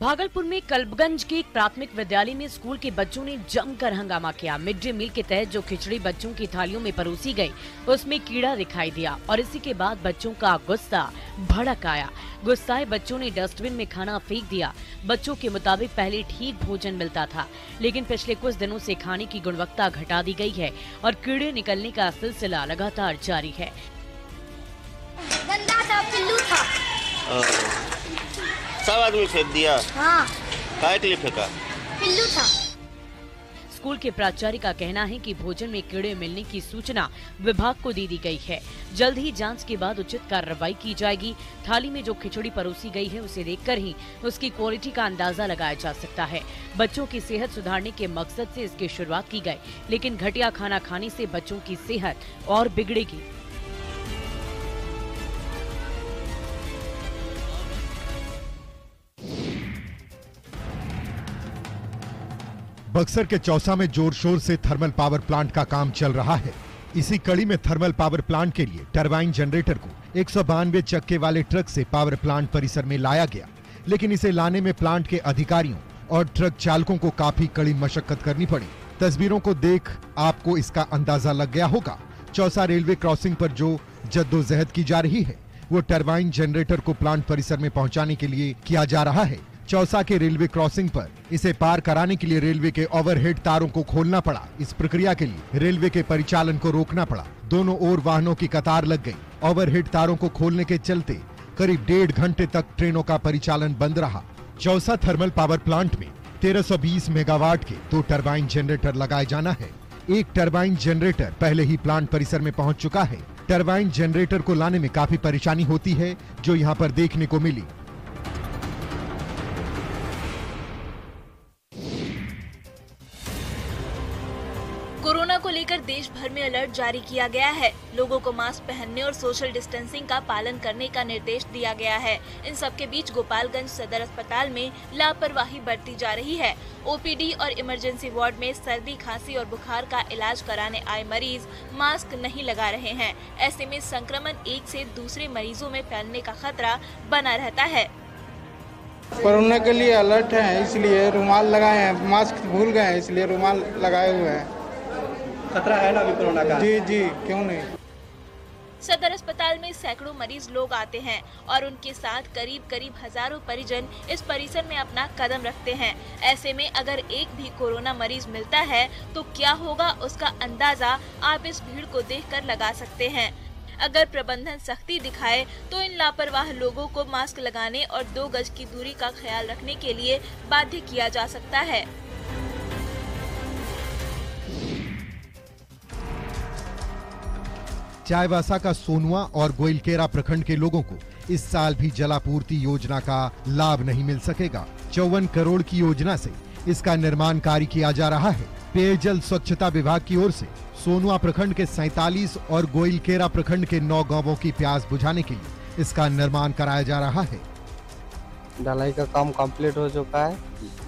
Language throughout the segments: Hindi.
भागलपुर में कल्बगंज के एक प्राथमिक विद्यालय में स्कूल के बच्चों ने जमकर हंगामा किया। मिड डे मील के तहत जो खिचड़ी बच्चों की थालियों में परोसी गई, उसमें कीड़ा दिखाई दिया और इसी के बाद बच्चों का गुस्सा भड़क आया। गुस्साए बच्चों ने डस्टबिन में खाना फेंक दिया। बच्चों के मुताबिक पहले ठीक भोजन मिलता था, लेकिन पिछले कुछ दिनों से खाने की गुणवत्ता घटा दी गई है और कीड़े निकलने का सिलसिला लगातार जारी है। गंदा था, पिल्लू था। सब आदमी फेंक दिया। हाँ। काहे के लिए फेंका? पिल्लू था। स्कूल के प्राचार्य का कहना है कि भोजन में कीड़े मिलने की सूचना विभाग को दे दी गई है। जल्द ही जांच के बाद उचित कार्रवाई की जाएगी। थाली में जो खिचड़ी परोसी गई है, उसे देखकर ही उसकी क्वालिटी का अंदाजा लगाया जा सकता है। बच्चों की सेहत सुधारने के मकसद से इसकी शुरुआत की गई, लेकिन घटिया खाना खाने से बच्चों की सेहत और बिगड़ेगी। बक्सर के चौसा में जोर शोर से थर्मल पावर प्लांट का काम चल रहा है। इसी कड़ी में थर्मल पावर प्लांट के लिए टरबाइन जनरेटर को 192 चक्के वाले ट्रक से पावर प्लांट परिसर में लाया गया, लेकिन इसे लाने में प्लांट के अधिकारियों और ट्रक चालकों को काफी कड़ी मशक्कत करनी पड़ी। तस्वीरों को देख आपको इसका अंदाजा लग गया होगा। चौसा रेलवे क्रॉसिंग पर जो जद्दोजहद की जा रही है, वो टरबाइन जनरेटर को प्लांट परिसर में पहुंचाने के लिए किया जा रहा है। चौसा के रेलवे क्रॉसिंग पर इसे पार कराने के लिए रेलवे के ओवरहेड तारों को खोलना पड़ा। इस प्रक्रिया के लिए रेलवे के परिचालन को रोकना पड़ा। दोनों ओर वाहनों की कतार लग गई। ओवरहेड तारों को खोलने के चलते करीब 1.5 घंटे तक ट्रेनों का परिचालन बंद रहा। चौसा थर्मल पावर प्लांट में 1320 मेगावाट के 2 टरबाइन जनरेटर लगाए जाना है। एक टरबाइन जनरेटर पहले ही प्लांट परिसर में पहुंच चुका है। टरबाइन जनरेटर को लाने में काफी परेशानी होती है, जो यहाँ पर देखने को मिली। कोरोना को लेकर देश भर में अलर्ट जारी किया गया है। लोगों को मास्क पहनने और सोशल डिस्टेंसिंग का पालन करने का निर्देश दिया गया है। इन सब के बीच गोपालगंज सदर अस्पताल में लापरवाही बरती जा रही है। ओपीडी और इमरजेंसी वार्ड में सर्दी, खांसी और बुखार का इलाज कराने आए मरीज मास्क नहीं लगा रहे हैं। ऐसे में संक्रमण एक से दूसरे मरीजों में फैलने का खतरा बना रहता है। कोरोना के लिए अलर्ट है, इसलिए रुमाल लगाए हैं। मास्क भूल गए हैं, इसलिए रुमाल लगाए हुए हैं। खतरा है ना अभी कोरोना का? जी जी, क्यों नहीं। सदर अस्पताल में सैकड़ों मरीज लोग आते हैं और उनके साथ करीब हजारों परिजन इस परिसर में अपना कदम रखते हैं। ऐसे में अगर एक भी कोरोना मरीज मिलता है तो क्या होगा, उसका अंदाजा आप इस भीड़ को देखकर लगा सकते हैं। अगर प्रबंधन सख्ती दिखाए तो इन लापरवाह लोगों को मास्क लगाने और 2 गज की दूरी का ख्याल रखने के लिए बाध्य किया जा सकता है। चाईबासा का सोनुआ और गोइलकेरा प्रखंड के लोगों को इस साल भी जलापूर्ति योजना का लाभ नहीं मिल सकेगा। 54 करोड़ की योजना से इसका निर्माण कार्य किया जा रहा है। पेयजल स्वच्छता विभाग की ओर से सोनुआ प्रखंड के 47 और गोइलकेरा प्रखंड के 9 गांवों की प्यास बुझाने के लिए इसका निर्माण कराया जा रहा है। ढलाई का काम कंप्लीट हो चुका है,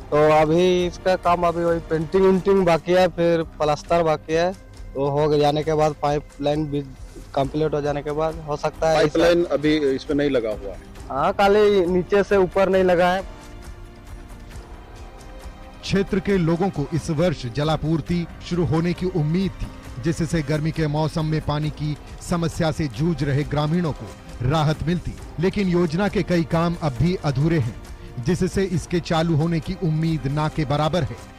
तो अभी इसका काम अभी वही पेंटिंग बाकी है, फिर प्लास्टर बाकी है। तो हो जाने के बाद पाइपलाइन भी कंप्लीट हो जाने के बाद हो सकता है। पाइपलाइन अभी इसमें नहीं लगा हुआ है? हाँ, खाली नीचे से ऊपर नहीं लगा है। क्षेत्र के लोगों को इस वर्ष जलापूर्ति शुरू होने की उम्मीद थी, जिससे गर्मी के मौसम में पानी की समस्या से जूझ रहे ग्रामीणों को राहत मिलती। लेकिन योजना के कई काम अब भी अधूरे हैं, जिससे इसके चालू होने की उम्मीद ना के बराबर है।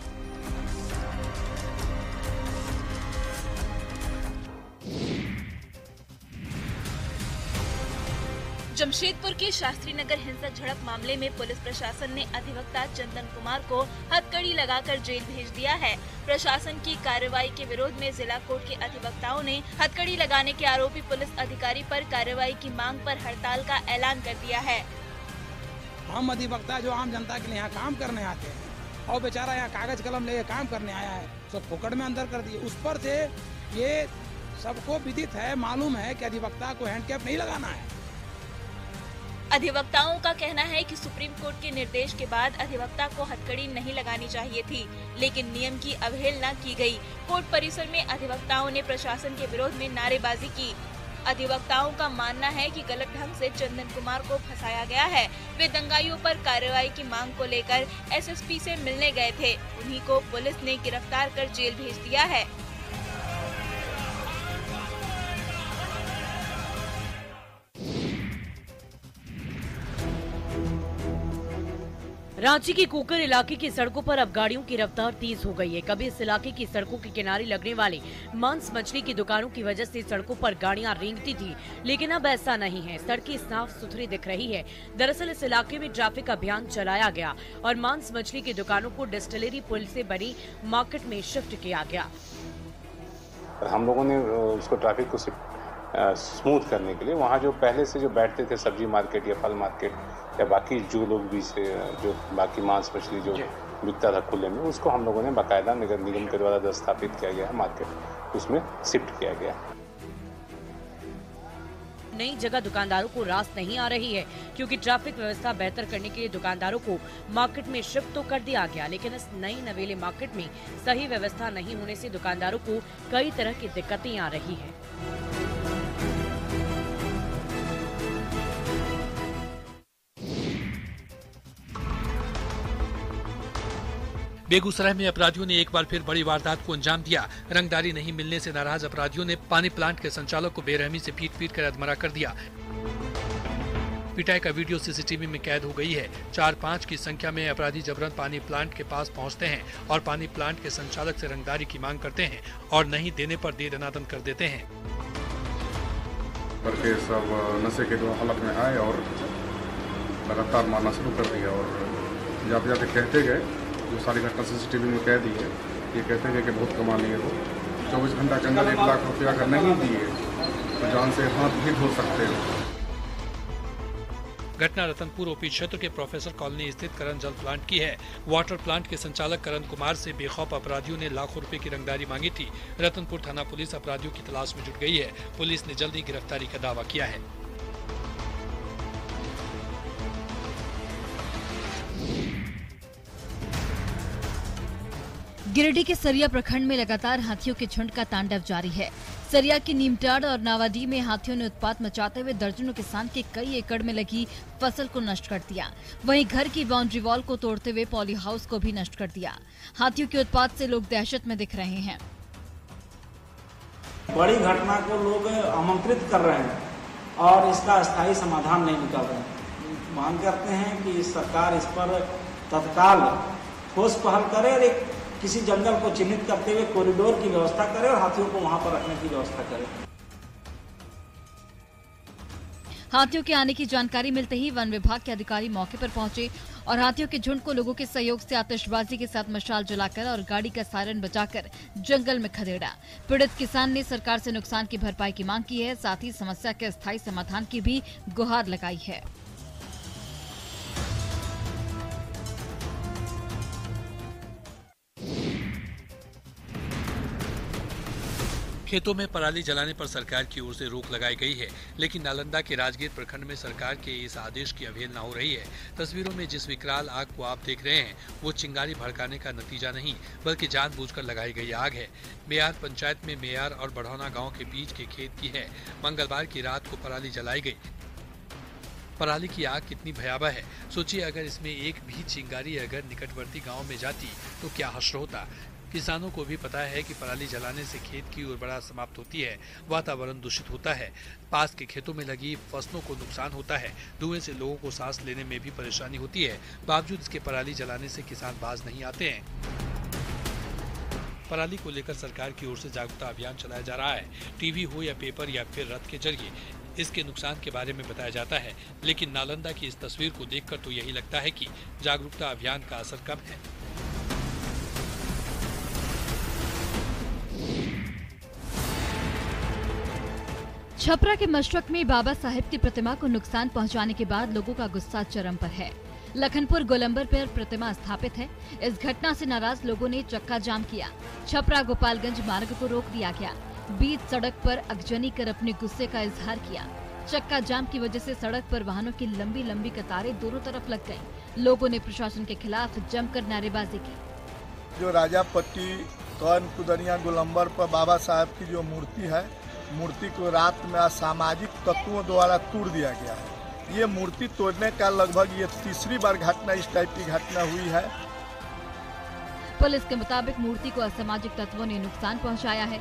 जमशेदपुर के शास्त्री नगर हिंसक झड़प मामले में पुलिस प्रशासन ने अधिवक्ता चंदन कुमार को हथकड़ी लगाकर जेल भेज दिया है। प्रशासन की कार्रवाई के विरोध में जिला कोर्ट के अधिवक्ताओं ने हथकड़ी लगाने के आरोपी पुलिस अधिकारी पर कार्रवाई की मांग पर हड़ताल का ऐलान कर दिया है। हम अधिवक्ता जो आम जनता के लिए यहाँ काम करने आते हैं और बेचारा यहाँ कागज कलम लेके काम करने आया है, सब फोकट में अंदर कर दिए। उस पर से ये सबको विदित है, मालूम है कि अधिवक्ता को हैंडकैप नहीं लगाना है। अधिवक्ताओं का कहना है कि सुप्रीम कोर्ट के निर्देश के बाद अधिवक्ता को हथकड़ी नहीं लगानी चाहिए थी, लेकिन नियम की अवहेलना की गई। कोर्ट परिसर में अधिवक्ताओं ने प्रशासन के विरोध में नारेबाजी की। अधिवक्ताओं का मानना है कि गलत ढंग से चंदन कुमार को फंसाया गया है। वे दंगाइयों पर कार्रवाई की मांग को लेकर एसएसपी से मिलने गए थे। उन्हीं को पुलिस ने गिरफ्तार कर जेल भेज दिया है। रांची के कोकर इलाके की सड़कों पर अब गाड़ियों की रफ्तार तेज हो गई है। कभी इस इलाके की सड़कों के किनारे लगने वाले मांस मछली की दुकानों की वजह से सड़कों पर गाड़ियां रेंगती थी, लेकिन अब ऐसा नहीं है। सड़कें साफ सुथरी दिख रही है। दरअसल इस इलाके में ट्रैफिक अभियान चलाया गया और मांस मछली की दुकानों को डिस्टिलरी पुल से बनी मार्केट में शिफ्ट किया गया। हम लोगों ने उसको ट्रैफिक को स्मूथ करने के लिए वहाँ जो पहले से जो बैठते थे सब्जी मार्केट या फल मार्केट या बाकी जो लोग भी से जो बाकी मांस मछली जो बिकता था खुले में, उसको हम लोगों ने बाकायदा नगर निगम के द्वारा स्थापित किया गया है मार्केट, उसमें शिफ्ट किया गया। नई जगह दुकानदारों को रास नहीं आ रही है, क्योंकि ट्रैफिक व्यवस्था बेहतर करने के लिए दुकानदारों को मार्केट में शिफ्ट तो कर दिया गया, लेकिन इस नई नवेले मार्केट में सही व्यवस्था नहीं होने से दुकानदारों को कई तरह की दिक्कतें आ रही है। बेगूसराय में अपराधियों ने एक बार फिर बड़ी वारदात को अंजाम दिया। रंगदारी नहीं मिलने से नाराज अपराधियों ने पानी प्लांट के संचालक को बेरहमी से पीट कर अधमरा कर दिया। पिटाई का वीडियो सीसीटीवी में कैद हो गई है। 4-5 की संख्या में अपराधी जबरन पानी प्लांट के पास पहुंचते हैं और पानी प्लांट के संचालक से रंगदारी की मांग करते हैं और नहीं देने पर दे दनादन कर देते हैं। करके सब नशे के हालत में आए और लगातार मारना शुरू कर दिया और जाते जाते कहते गए, जो सारी घटना सीसीटीवी में कह दी है, ये कहते हैं कि बहुत कमा लिए हो, 24 घंटा के अंदर 1 लाख रुपया अगर नहीं दिए तो जान से हाथ भी धो सकते हो। घटना रतनपुर ओपी क्षेत्र के प्रोफेसर कॉलोनी स्थित करण जल प्लांट की है। वाटर प्लांट के संचालक करण कुमार से बेखौफ अपराधियों ने लाखों रुपए की रंगदारी मांगी थी। रतनपुर थाना पुलिस अपराधियों की तलाश में जुट गई है। पुलिस ने जल्द ही गिरफ्तारी का दावा किया है। गिरिडीह के सरिया प्रखंड में लगातार हाथियों के झुंड का तांडव जारी है। सरिया की नीमटाड़ और नावाडीह में हाथियों ने उत्पात मचाते हुए दर्जनों किसान के कई एकड़ में लगी फसल को नष्ट कर दिया। वहीं घर की बाउंड्री वॉल को तोड़ते हुए पॉली हाउस को भी नष्ट कर दिया। हाथियों के उत्पात से लोग दहशत में दिख रहे हैं। बड़ी घटना को लोग आमंत्रित कर रहे हैं और इसका स्थायी समाधान नहीं निकाल रहे हैं। मांग करते हैं कि सरकार इस पर तत्काल ठोस पहल करे और एक किसी जंगल को चिन्हित करते हुए कॉरिडोर की व्यवस्था करे और हाथियों को वहां पर रखने की व्यवस्था करे। हाथियों के आने की जानकारी मिलते ही वन विभाग के अधिकारी मौके पर पहुंचे और हाथियों के झुंड को लोगों के सहयोग से आतिशबाजी के साथ मशाल जलाकर और गाड़ी का सायरन बजाकर जंगल में खदेड़ा। पीड़ित किसान ने सरकार से नुकसान की भरपाई की मांग की है, साथ ही समस्या के स्थायी समाधान की भी गुहार लगाई है। खेतों में पराली जलाने पर सरकार की ओर से रोक लगाई गई है, लेकिन नालंदा के राजगीर प्रखंड में सरकार के इस आदेश की अवहेलना हो रही है। तस्वीरों में जिस विकराल आग को आप देख रहे हैं वो चिंगारी भड़काने का नतीजा नहीं बल्कि जानबूझकर लगाई गई आग है। मेयार पंचायत में मेयार और बढ़ौना गांव के बीच के खेत की है। मंगलवार की रात को पराली जलाई गई। पराली की आग कितनी भयावह है, सोचिए अगर इसमें एक भी चिंगारी अगर निकटवर्ती गाँव में जाती तो क्या हश्र होता। किसानों को भी पता है कि पराली जलाने से खेत की उर्वरता समाप्त होती है, वातावरण दूषित होता है, पास के खेतों में लगी फसलों को नुकसान होता है, धुएं से लोगों को सांस लेने में भी परेशानी होती है। बावजूद इसके पराली जलाने से किसान बाज नहीं आते हैं। पराली को लेकर सरकार की ओर से जागरूकता अभियान चलाया जा रहा है। टीवी हो या पेपर या फिर रथ के जरिए इसके नुकसान के बारे में बताया जाता है, लेकिन नालंदा की इस तस्वीर को देखकर तो यही लगता है कि जागरूकता अभियान का असर कम है। छपरा के मशरक में बाबा साहेब की प्रतिमा को नुकसान पहुंचाने के बाद लोगों का गुस्सा चरम पर है। लखनपुर गोलंबर पर प्रतिमा स्थापित है। इस घटना से नाराज लोगों ने चक्का जाम किया। छपरा गोपालगंज मार्ग को रोक दिया गया। बीच सड़क पर अगजनी कर अपने गुस्से का इजहार किया। चक्का जाम की वजह से सड़क पर वाहनों की लंबी लंबी कतारें दोनों तरफ लग गयी। लोगों ने प्रशासन के खिलाफ जमकर नारेबाजी की। जो राजापट्टी कौन कुदनिया गोलंबर पर बाबा साहब की जो मूर्ति है मूर्ति को रात में असामाजिक तत्वों द्वारा तोड़ दिया गया है। ये मूर्ति तोड़ने का लगभग ये तीसरी बार घटना इस टाइप की घटना हुई है। पुलिस के मुताबिक मूर्ति को असामाजिक तत्वों ने नुकसान पहुंचाया है।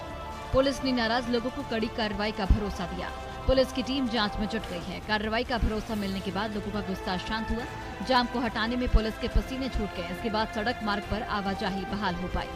पुलिस ने नाराज लोगों को कड़ी कार्रवाई का भरोसा दिया। पुलिस की टीम जांच में जुट गई है। कार्रवाई का भरोसा मिलने के बाद लोगों का गुस्सा शांत हुआ। जाम को हटाने में पुलिस के पसीने छूट गए। इसके बाद सड़क मार्ग पर आवाजाही बहाल हो पाई।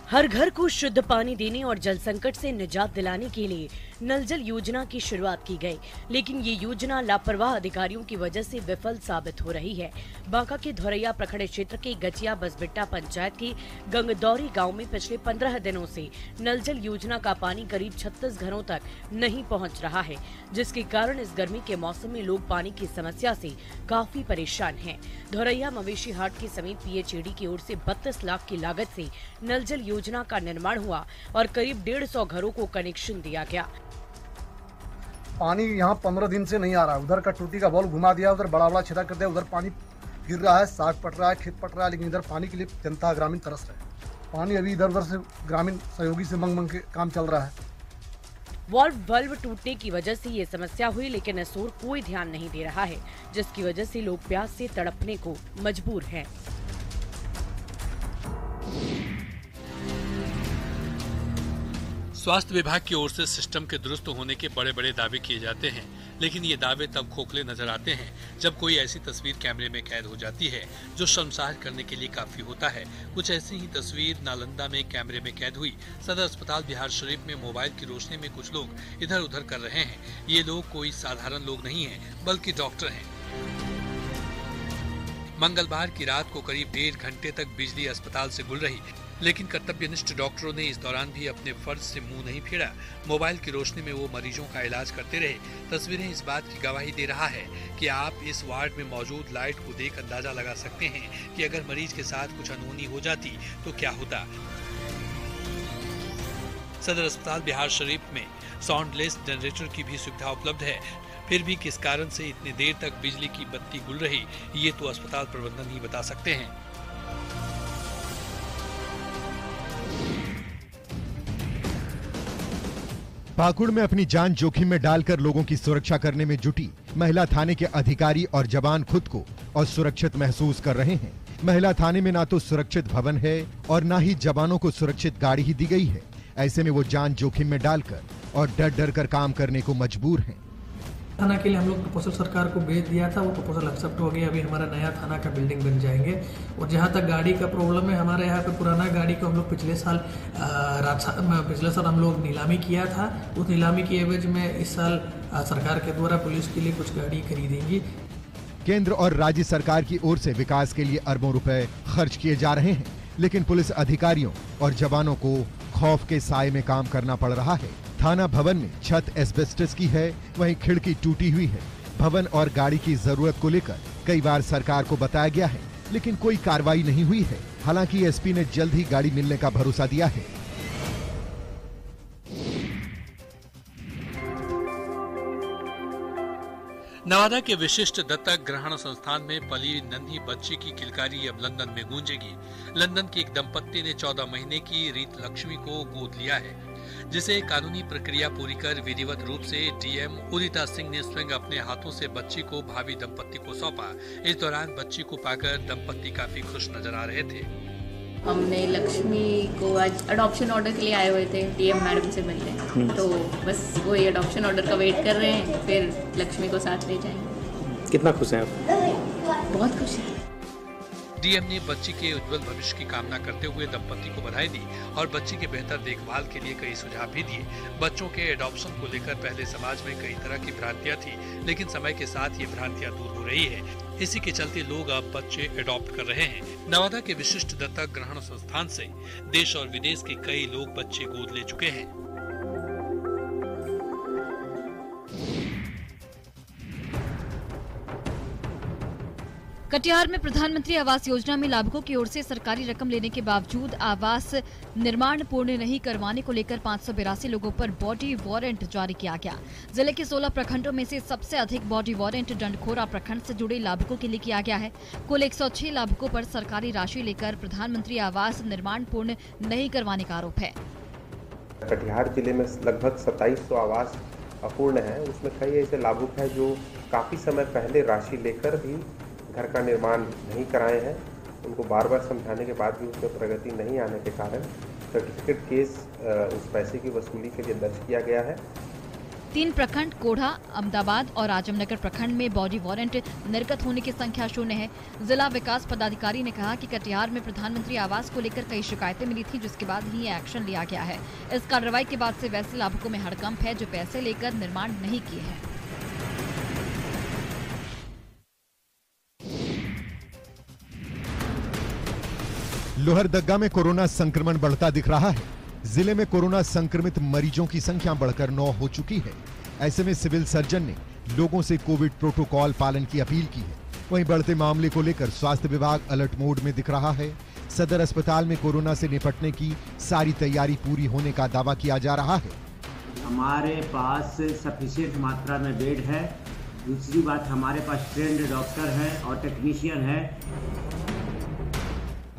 हर घर को शुद्ध पानी देने और जल संकट से निजात दिलाने के लिए नल जल योजना की शुरुआत की गई, लेकिन ये योजना लापरवाह अधिकारियों की वजह से विफल साबित हो रही है। बांका के धोरैया प्रखंड क्षेत्र के गचिया बसबिट्टा पंचायत के गंगदौरी गांव में पिछले 15 दिनों से नल जल योजना का पानी करीब 36 घरों तक नहीं पहुंच रहा है, जिसके कारण इस गर्मी के मौसम में लोग पानी की समस्या से काफी परेशान हैं। धोरैया मवेशी हाट के समीप PHED की ओर से 32 लाख की लागत से नल जल योजना का निर्माण हुआ और करीब 150 घरों को कनेक्शन दिया गया। पानी यहाँ 15 दिन से नहीं आ रहा है। उधर का टूटी का बॉल घुमा दिया, उधर बड़ा छेदा कर दिया, उधर पानी गिर रहा है, साग पट रहा है, खेत पट रहा है, लेकिन इधर पानी के लिए जनता ग्रामीण तरस रहे हैं। पानी अभी इधर उधर से ग्रामीण सहयोगी से मंग के काम चल रहा है। वाल्व टूटने की वजह से ये समस्या हुई, लेकिन इस ओर कोई ध्यान नहीं दे रहा है, जिसकी वजह से लोग प्यास से तड़पने को मजबूर हैं। स्वास्थ्य विभाग की ओर से सिस्टम के दुरुस्त होने के बड़े बड़े दावे किए जाते हैं, लेकिन ये दावे तब खोखले नजर आते हैं जब कोई ऐसी तस्वीर कैमरे में कैद हो जाती है जो शर्मसार करने के लिए काफी होता है। कुछ ऐसी ही तस्वीर नालंदा में कैमरे में कैद हुई। सदर अस्पताल बिहार शरीफ में मोबाइल की रोशनी में कुछ लोग इधर उधर कर रहे हैं। ये लोग कोई साधारण लोग नहीं है, बल्कि डॉक्टर हैं। मंगलवार की रात को करीब 1.5 घंटे तक बिजली अस्पताल से गुल रही, लेकिन कर्तव्यनिष्ठ डॉक्टरों ने इस दौरान भी अपने फर्ज से मुंह नहीं फेरा। मोबाइल की रोशनी में वो मरीजों का इलाज करते रहे। तस्वीरें इस बात की गवाही दे रहा है कि आप इस वार्ड में मौजूद लाइट को देख अंदाजा लगा सकते हैं कि अगर मरीज के साथ कुछ अनहोनी हो जाती तो क्या होता। सदर अस्पताल बिहार शरीफ में साउंडलेस जनरेटर की भी सुविधा उपलब्ध है, फिर भी किस कारण से इतनी देर तक बिजली की बत्ती गुल रही, ये तो अस्पताल प्रबंधन ही बता सकते हैं। पाकुड़ में अपनी जान जोखिम में डालकर लोगों की सुरक्षा करने में जुटी महिला थाने के अधिकारी और जवान खुद को असुरक्षित महसूस कर रहे हैं। महिला थाने में ना तो सुरक्षित भवन है और ना ही जवानों को सुरक्षित गाड़ी ही दी गई है। ऐसे में वो जान जोखिम में डालकर और डर डर कर काम करने को मजबूर हैं। थाना के लिए हम लोग प्रपोजल सरकार को भेज दिया था, वो प्रपोजल एक्सेप्ट हो गया। अभी हमारा नया थाना का बिल्डिंग बन जाएंगे। और जहाँ तक गाड़ी का प्रॉब्लम है, हमारे यहाँ पे पुराना गाड़ी को हम लोग पिछले साल हम लोग नीलामी किया था। उस नीलामी की एवज में इस साल सरकार के द्वारा पुलिस के लिए कुछ गाड़ी खरीदेंगी। केंद्र और राज्य सरकार की ओर से विकास के लिए अरबों रुपए खर्च किए जा रहे हैं, लेकिन पुलिस अधिकारियों और जवानों को खौफ के साए में काम करना पड़ रहा है। थाना भवन में छत एस्बेस्टस की है, वहीं खिड़की टूटी हुई है। भवन और गाड़ी की जरूरत को लेकर कई बार सरकार को बताया गया है, लेकिन कोई कार्रवाई नहीं हुई है। हालांकि एसपी ने जल्द ही गाड़ी मिलने का भरोसा दिया है। नवादा के विशिष्ट दत्तक ग्रहण संस्थान में पली नन्ही बच्ची की किलकारी अब लंदन में गूंजेगी। लंदन के एक दंपत्ति ने 14 महीने की रीत लक्ष्मी को गोद लिया है, जिसे कानूनी प्रक्रिया पूरी कर विधिवत रूप से डीएम उदिता सिंह ने स्वयं अपने हाथों से बच्ची को भावी दंपत्ति को सौंपा। इस दौरान बच्ची को पाकर दंपत्ति काफी खुश नजर आ रहे थे। हमने लक्ष्मी को आज अडॉप्शन ऑर्डर के लिए आए हुए थे डीएम मैडम से मिलने, तो बस वही अडॉप्शन ऑर्डर का वेट कर रहे हैं, फिर लक्ष्मी को साथ ले जाएंगे। कितना खुश हैं आप? बहुत खुश हैं। डीएम ने बच्ची के उज्जवल भविष्य की कामना करते हुए दंपति को बधाई दी और बच्ची के बेहतर देखभाल के लिए कई सुझाव भी दिए। बच्चों के एडॉप्शन को लेकर पहले समाज में कई तरह की भ्रांतियां थी, लेकिन समय के साथ ये भ्रांतियां दूर हो रही है। इसी के चलते लोग अब बच्चे एडॉप्ट कर रहे हैं। नवादा के विशिष्ट दत्तक ग्रहण संस्थान से देश और विदेश के कई लोग बच्चे गोद ले चुके हैं। कटिहार में प्रधानमंत्री आवास योजना में लाभुकों की ओर से सरकारी रकम लेने के बावजूद आवास निर्माण पूर्ण नहीं करवाने को लेकर 582 लोगों पर बॉडी वारंट जारी किया गया। जिले के 16 प्रखंडों में से सबसे अधिक बॉडी वारंट डंडखोरा प्रखंड से जुड़े लाभुकों के लिए किया गया है। कुल 106 लाभुकों पर सरकारी राशि लेकर प्रधानमंत्री आवास निर्माण पूर्ण नहीं करवाने का आरोप है। कटिहार जिले में लगभग 2700 आवास अपूर्ण है। उसमें कई ऐसे लाभुक हैं जो काफी समय पहले राशि लेकर भी घर का निर्माण नहीं कराए हैं। उनको बार बार समझाने के बाद भी उसमें प्रगति नहीं आने के कारण सर्टिफिकेट केस उस पैसे की वसूली के लिए दर्ज किया गया है। 3 प्रखंड कोढ़ा, अहमदाबाद और आजमनगर प्रखंड में बॉडी वारंट निर्गत होने की संख्या 0 है। जिला विकास पदाधिकारी ने कहा कि कटिहार में प्रधानमंत्री आवास को लेकर कई शिकायतें मिली थी, जिसके बाद ही एक्शन लिया गया है। इस कार्रवाई के बाद से वैसे लाभुकों में हड़कंप है जो पैसे लेकर निर्माण नहीं किए हैं। लोहरदग्गा में कोरोना संक्रमण बढ़ता दिख रहा है। जिले में कोरोना संक्रमित मरीजों की संख्या बढ़कर 9 हो चुकी है। ऐसे में सिविल सर्जन ने लोगों से कोविड प्रोटोकॉल पालन की अपील की है। वहीं बढ़ते मामले को लेकर स्वास्थ्य विभाग अलर्ट मोड में दिख रहा है। सदर अस्पताल में कोरोना से निपटने की सारी तैयारी पूरी होने का दावा किया जा रहा है। हमारे पास सफिशिएंट मात्रा में बेड है। दूसरी बात, हमारे पास ट्रेंड डॉक्टर हैं और टेक्नीशियन है।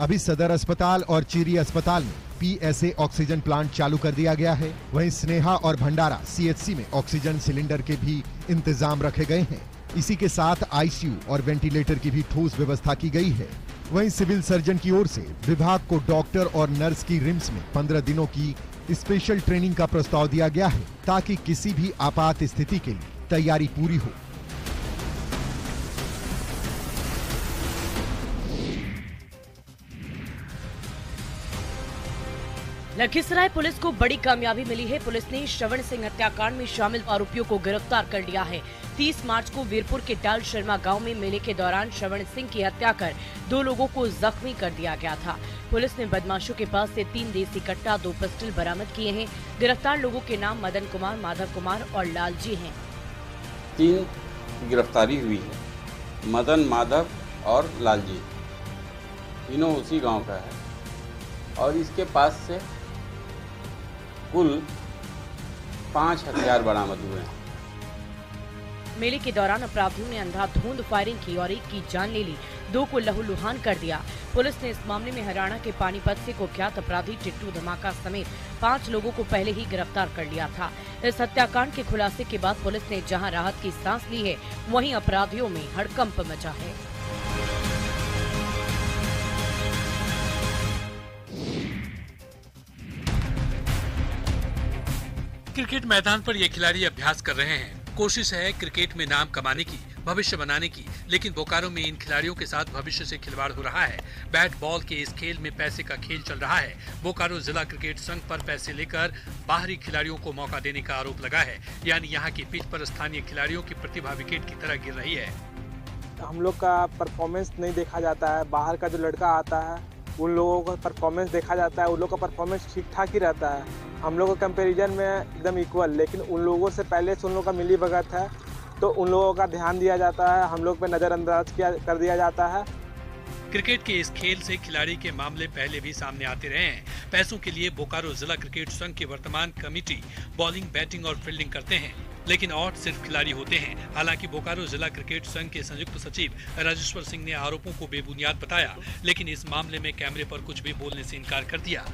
अभी सदर अस्पताल और चीरी अस्पताल में PSA ऑक्सीजन प्लांट चालू कर दिया गया है। वहीं स्नेहा और भंडारा CHC में ऑक्सीजन सिलेंडर के भी इंतजाम रखे गए हैं। इसी के साथ ICU और वेंटिलेटर की भी ठोस व्यवस्था की गई है। वहीं सिविल सर्जन की ओर से विभाग को डॉक्टर और नर्स की रिम्स में 15 दिनों की स्पेशल ट्रेनिंग का प्रस्ताव दिया गया है, ताकि किसी भी आपात स्थिति के लिए तैयारी पूरी हो। लखीसराय पुलिस को बड़ी कामयाबी मिली है। पुलिस ने श्रवण सिंह हत्याकांड में शामिल आरोपियों को गिरफ्तार कर लिया है। 30 मार्च को वीरपुर के टाल शर्मा गांव में मेले के दौरान श्रवण सिंह की हत्या कर 2 लोगों को जख्मी कर दिया गया था। पुलिस ने बदमाशों के पास से 3 देसी कट्टा, 2 पिस्टल बरामद किए हैं। गिरफ्तार लोगों के नाम मदन कुमार, माधव कुमार और लालजी हैं। 3 गिरफ्तारी हुई है। मदन, माधव और लालजी तीनों उसी गाँव का है और इसके पास से कुल 5 हथियार बरामद हुए हैं। मेले के दौरान अपराधियों ने अंधाधुंध फायरिंग की और एक की जान ले ली, 2 को लहूलुहान कर दिया। पुलिस ने इस मामले में हरियाणा के पानीपत से कुख्यात अपराधी टिट्टू धमाका समेत 5 लोगों को पहले ही गिरफ्तार कर लिया था। इस हत्याकांड के खुलासे के बाद पुलिस ने जहां राहत की सांस ली है, वहीं अपराधियों में हड़कंप मचा है। क्रिकेट मैदान पर ये खिलाड़ी अभ्यास कर रहे हैं। कोशिश है क्रिकेट में नाम कमाने की, भविष्य बनाने की, लेकिन बोकारो में इन खिलाड़ियों के साथ भविष्य से खिलवाड़ हो रहा है। बैट बॉल के इस खेल में पैसे का खेल चल रहा है। बोकारो जिला क्रिकेट संघ पर पैसे लेकर बाहरी खिलाड़ियों को मौका देने का आरोप लगा है। यानी यहाँ की पिच पर स्थानीय खिलाड़ियों की प्रतिभा विकेट की तरह गिर रही है। हम लोग का परफॉर्मेंस नहीं देखा जाता है। बाहर का जो लड़का आता है उन लोगों का परफॉर्मेंस देखा जाता है। उन लोगों का परफॉर्मेंस ठीक ठाक ही रहता है। हम लोगों का कंपैरिजन में एकदम इक्वल, लेकिन उन लोगों से पहले से उन लोगों का मिली भगत है तो उन लोगों का ध्यान दिया जाता है, हम लोग पे नज़रअंदाज कर दिया जाता है। क्रिकेट के इस खेल से खिलाड़ी के मामले पहले भी सामने आते रहे हैं। पैसों के लिए बोकारो जिला क्रिकेट संघ की वर्तमान कमेटी बॉलिंग, बैटिंग और फील्डिंग करते हैं, लेकिन और सिर्फ खिलाड़ी होते हैं। हालांकि बोकारो जिला क्रिकेट संघ के संयुक्त सचिव राजेश्वर सिंह ने आरोपों को बेबुनियाद बताया, लेकिन इस मामले में कैमरे पर कुछ भी बोलने से इनकार कर दिया।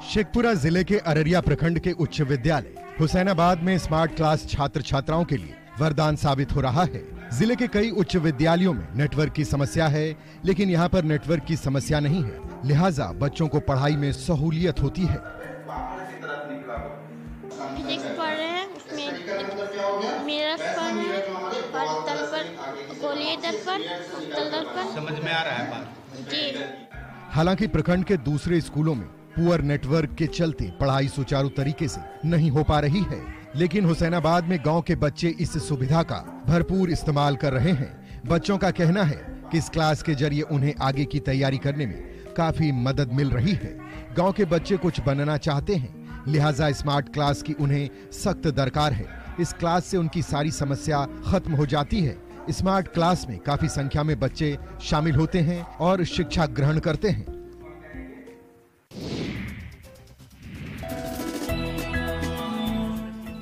शेखपुरा जिले के अररिया प्रखंड के उच्च विद्यालय हुसैनाबाद में स्मार्ट क्लास छात्र छात्राओं के लिए वरदान साबित हो रहा है। जिले के कई उच्च विद्यालयों में नेटवर्क की समस्या है, लेकिन यहाँ पर नेटवर्क की समस्या नहीं है, लिहाजा बच्चों को पढ़ाई में सहूलियत होती है। फिजिक्स पढ़ रहे हैं, उसमें मिरर पर है और तल पर गोलीय दर्पण, तल दर्पण। समझ में आ रहा है बात? जी। हालांकि प्रखंड के दूसरे स्कूलों में पुअर नेटवर्क के चलते पढ़ाई सुचारू तरीके से नहीं हो पा रही है, लेकिन हुसैनाबाद में गांव के बच्चे इस सुविधा का भरपूर इस्तेमाल कर रहे हैं। बच्चों का कहना है कि इस क्लास के जरिए उन्हें आगे की तैयारी करने में काफी मदद मिल रही है। गांव के बच्चे कुछ बनना चाहते हैं, लिहाजा स्मार्ट क्लास की उन्हें सख्त दरकार है। इस क्लास से उनकी सारी समस्या खत्म हो जाती है। स्मार्ट क्लास में काफी संख्या में बच्चे शामिल होते हैं और शिक्षा ग्रहण करते हैं।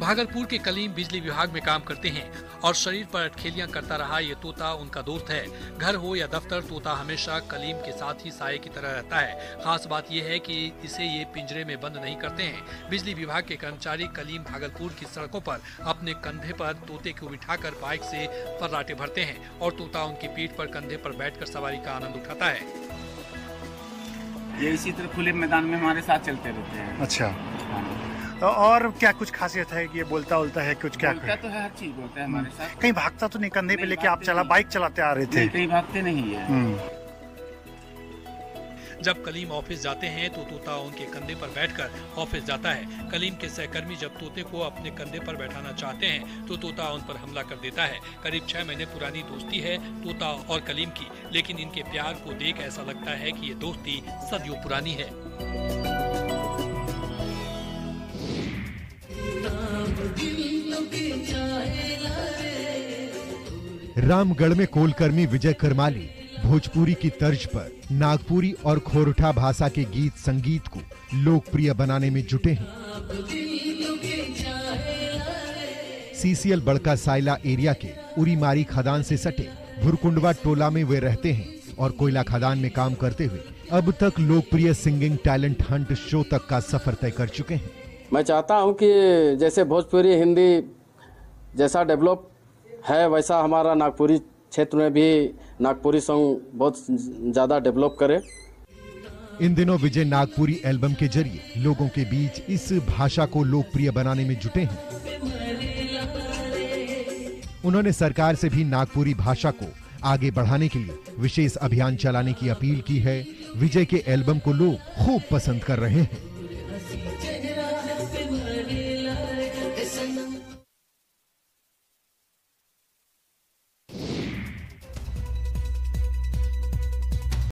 भागलपुर के कलीम बिजली विभाग में काम करते हैं और शरीर पर अटखेलियां करता रहा ये तोता उनका दोस्त है। घर हो या दफ्तर, तोता हमेशा कलीम के साथ ही साये की तरह रहता है। खास बात यह है कि इसे ये पिंजरे में बंद नहीं करते हैं। बिजली विभाग के कर्मचारी कलीम भागलपुर की सड़कों पर अपने कंधे पर तोते को बिठाकर बाइक से फर्राटे भरते हैं और तोता उनकी पीठ पर कंधे पर बैठकर सवारी का आनंद उठाता है। ये इसी तरह खुले मैदान में हमारे साथ चलते रहते हैं। अच्छा, तो और क्या कुछ खासियत है कि ये बोलता है कुछ? क्या बोलता तो है, हर चीज बोलता है हमारे साथ। कहीं भागता तो नहीं? कंधे पे लेके आप बाइक चलाते आ रहे थे? कहीं भागते नहीं है। जब कलीम ऑफिस जाते हैं तो तोता उनके कंधे पर बैठकर ऑफिस जाता है। कलीम के सहकर्मी जब तोते को अपने कंधे पर बैठाना चाहते हैं तो तोता उन पर हमला कर देता है। करीब 6 महीने पुरानी दोस्ती है तोता और कलीम की, लेकिन इनके प्यार को देख ऐसा लगता है कि ये दोस्ती सदियों पुरानी है। रामगढ़ में कोलकर्मी विजय करमाली भोजपुरी की तर्ज पर नागपुरी और खोरठा भाषा के गीत संगीत को लोकप्रिय बनाने में जुटे हैं। सीसीएल बड़का साइला एरिया के उरीमारी खदान से सटे भुरकुंडवा टोला में वे रहते हैं और कोयला खदान में काम करते हुए अब तक लोकप्रिय सिंगिंग टैलेंट हंट शो तक का सफर तय कर चुके हैं। मैं चाहता हूं कि जैसे भोजपुरी हिंदी जैसा डेवलप है वैसा हमारा नागपुरी क्षेत्र में भी नागपुरी सॉन्ग बहुत ज्यादा डेवलप करे। इन दिनों विजय नागपुरी एल्बम के जरिए लोगों के बीच इस भाषा को लोकप्रिय बनाने में जुटे हैं। उन्होंने सरकार से भी नागपुरी भाषा को आगे बढ़ाने के लिए विशेष अभियान चलाने की अपील की है। विजय के एल्बम को लोग खूब पसंद कर रहे हैं।